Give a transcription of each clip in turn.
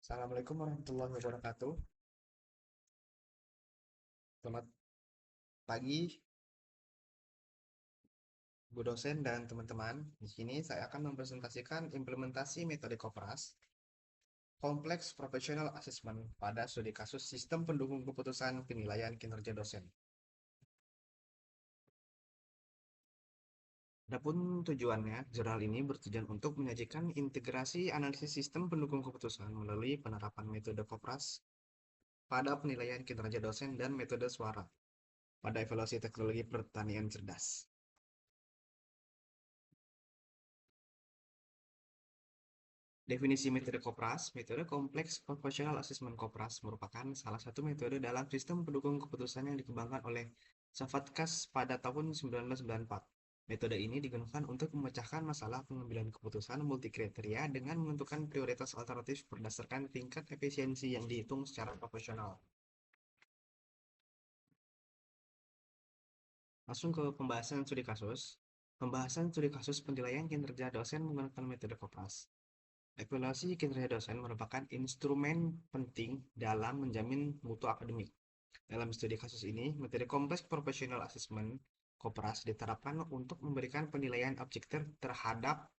Assalamualaikum warahmatullahi wabarakatuh. Selamat pagi, Bu dosen dan teman-teman. Di sini saya akan mempresentasikan implementasi metode Kopras, Kompleks Professional Assessment pada studi kasus Sistem Pendukung Keputusan Penilaian Kinerja Dosen. Adapun tujuannya, jurnal ini bertujuan untuk menyajikan integrasi analisis sistem pendukung keputusan melalui penerapan metode Kopras pada penilaian kinerja dosen dan metode suara pada evaluasi teknologi pertanian cerdas. Definisi metode Kopras, metode kompleks proportional assessment Kopras merupakan salah satu metode dalam sistem pendukung keputusan yang dikembangkan oleh Safatkas pada tahun 1994. Metode ini digunakan untuk memecahkan masalah pengambilan keputusan multikriteria dengan menentukan prioritas alternatif berdasarkan tingkat efisiensi yang dihitung secara proporsional. Langsung ke pembahasan studi kasus. Pembahasan studi kasus penilaian kinerja dosen menggunakan metode Kopras. Evaluasi kinerja dosen merupakan instrumen penting dalam menjamin mutu akademik. Dalam studi kasus ini, metode kompleks professional assessment (KOPRAS) diterapkan untuk memberikan penilaian objektif terhadap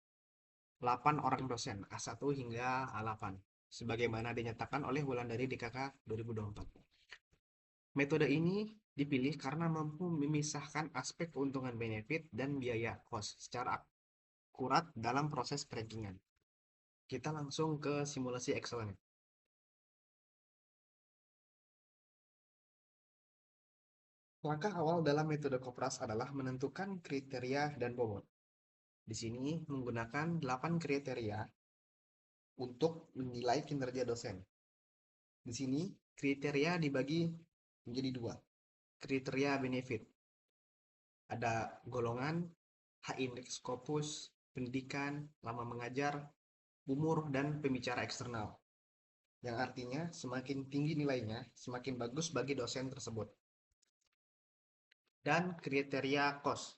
8 orang dosen A1 hingga A8, sebagaimana dinyatakan oleh Wulandari DKK 2024. Metode ini dipilih karena mampu memisahkan aspek keuntungan benefit dan biaya cost secara akurat dalam proses perankingan. Kita langsung ke simulasi Excel-nya. Langkah awal dalam metode Kopras adalah menentukan kriteria dan bobot. Di sini menggunakan 8 kriteria untuk menilai kinerja dosen. Di sini kriteria dibagi menjadi dua. Kriteria benefit. Ada golongan, H-index Scopus, pendidikan, lama mengajar, umur, dan pembicara eksternal. Yang artinya semakin tinggi nilainya, semakin bagus bagi dosen tersebut. Dan kriteria cost.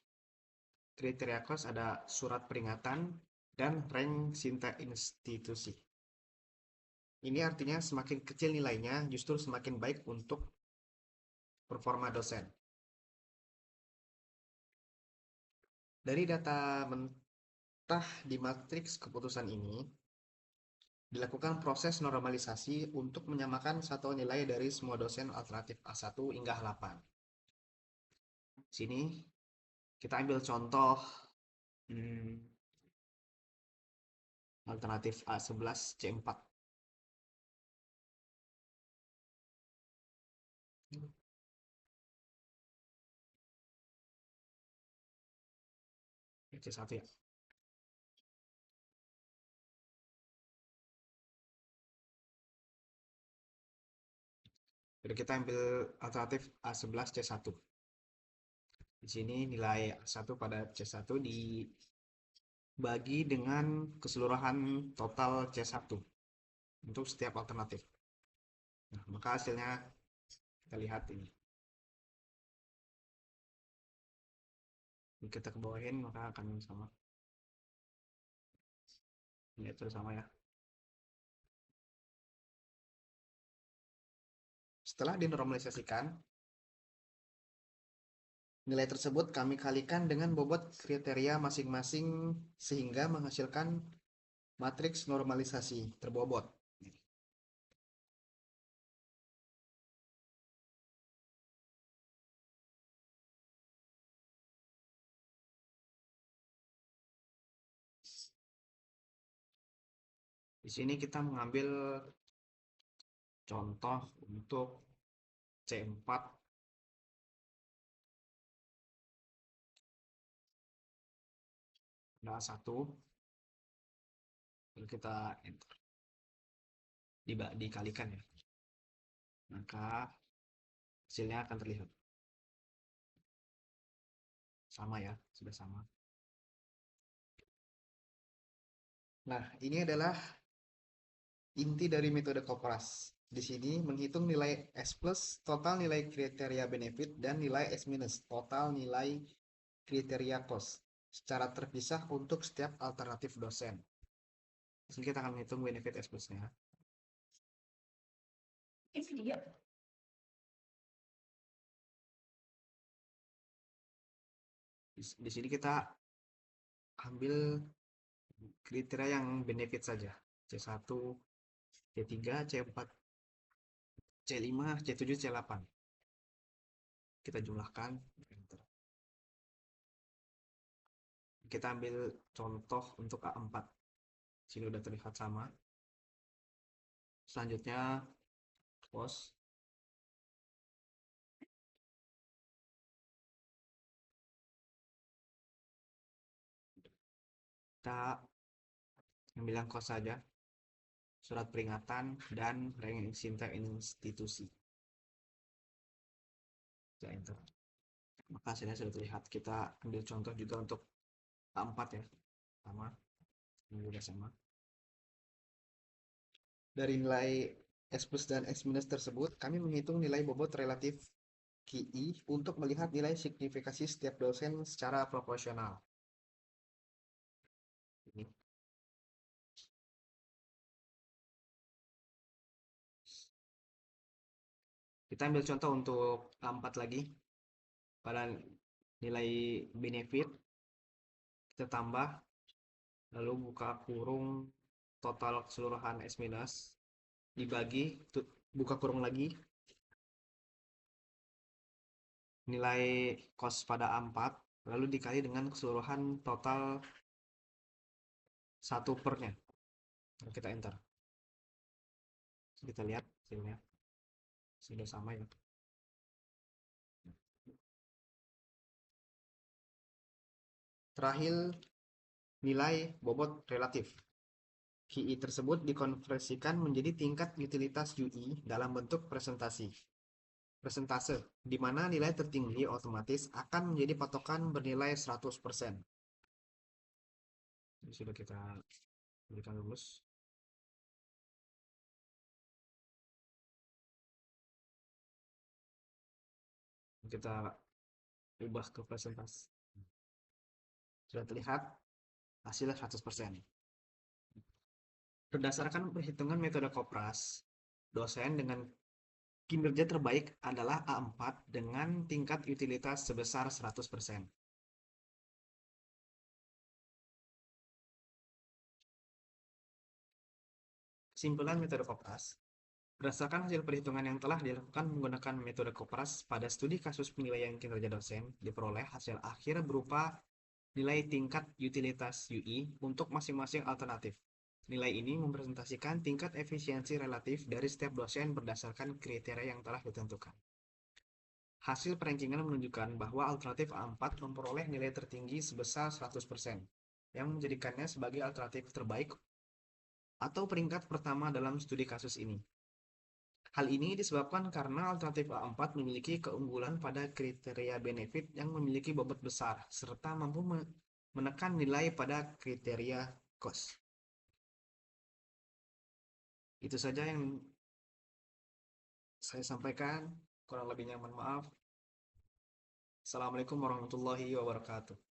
Kriteria cost ada surat peringatan dan rank Sinta institusi. Ini artinya semakin kecil nilainya justru semakin baik untuk performa dosen. Dari data mentah di matriks keputusan ini, dilakukan proses normalisasi untuk menyamakan satuan nilai dari semua dosen alternatif A1 hingga 8. Sini kita ambil contoh alternatif A11 C4. C1 ya. Jadi kita ambil alternatif A11 C1. Di sini nilai A1 pada C1 dibagi dengan keseluruhan total C1 untuk setiap alternatif. Nah, maka hasilnya kita lihat ini. Ini kita ke bawahin maka akan sama. Ini itu sama ya. Setelah dinormalisasikan, nilai tersebut kami kalikan dengan bobot kriteria masing-masing sehingga menghasilkan matriks normalisasi terbobot. Di sini kita mengambil contoh untuk C4 ada 1, lalu kita enter, dikalikan ya, maka hasilnya akan terlihat sama ya, sudah sama. Nah, ini adalah inti dari metode Kopras. Di sini menghitung nilai S plus total nilai kriteria benefit dan nilai S minus total nilai kriteria cost secara terpisah untuk setiap alternatif dosen. Di sini kita akan menghitung benefit S plusnya. Di sini kita ambil kriteria yang benefit saja. C1, C3, C4, C5, C7, C8. Kita jumlahkan. Enter. Kita ambil contoh untuk A4. Sini udah terlihat sama. Selanjutnya close. Kita ambil yang close saja. Surat peringatan dan ranking Sinta institusi. Kita enter. Maka hasilnya sudah terlihat. Kita ambil contoh juga untuk A4 ya. Sama. Ini juga sama. Dari nilai X plus dan X minus tersebut, kami menghitung nilai bobot relatif QI untuk melihat nilai signifikasi setiap dosen secara proporsional. Ini. Kita ambil contoh untuk A4 lagi. Pada nilai benefit, kita tambah, lalu buka kurung total keseluruhan S minus, dibagi, buka kurung lagi, nilai cost pada A4, lalu dikali dengan keseluruhan total 1/nya. Lalu kita enter. Kita lihat hasilnya. Sudah sama ya. Terakhir, nilai bobot relatif. QI tersebut dikonversikan menjadi tingkat utilitas UI dalam bentuk presentasi. Persentase, di mana nilai tertinggi otomatis akan menjadi patokan bernilai 100%. Ini sudah kita berikan rumus. Kita ubah ke persentase. Sudah terlihat hasilnya 100%. Berdasarkan perhitungan metode Kopras, dosen dengan kinerja terbaik adalah A4 dengan tingkat utilitas sebesar 100%. Kesimpulan metode Kopras. Berdasarkan hasil perhitungan yang telah dilakukan menggunakan metode Kopras pada studi kasus penilaian kinerja dosen, diperoleh hasil akhir berupa nilai tingkat utilitas UI untuk masing-masing alternatif. Nilai ini merepresentasikan tingkat efisiensi relatif dari setiap dosen berdasarkan kriteria yang telah ditentukan. Hasil perankingan menunjukkan bahwa alternatif A4 memperoleh nilai tertinggi sebesar 100%, yang menjadikannya sebagai alternatif terbaik atau peringkat pertama dalam studi kasus ini. Hal ini disebabkan karena alternatif A4 memiliki keunggulan pada kriteria benefit yang memiliki bobot besar, serta mampu menekan nilai pada kriteria cost. Itu saja yang saya sampaikan, kurang lebihnya mohon maaf. Assalamualaikum warahmatullahi wabarakatuh.